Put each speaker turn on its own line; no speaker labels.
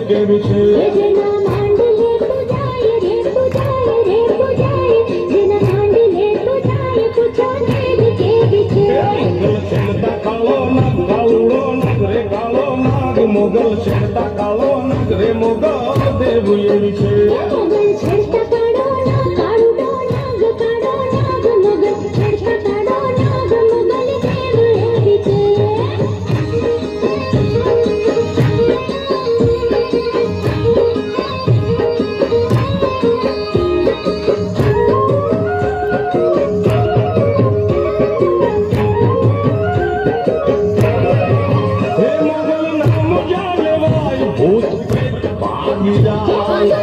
કેવી છે
જેના માંડલે પૂજાય રે પૂજાય રે પૂજાય જેના માંડલે પૂજાય પૂછો દેવ કેવી છે
મોગલ છેડતા કાળો નાગ કાળુડો નાગ રે કાળો નાગ મોગલ છેડતા કાળો નાગ રે મોગલ દેવ એવી છે
મોગલ છેડતા કાળો નાગ કાળુડો નાગ કાળો નાગ મોગલ છેડતા કાળો નાગ મોગલ દેવ એવી છે
હે મોગલ નામ જાણે વાય ભૂત પ્રેત ભાગી જાય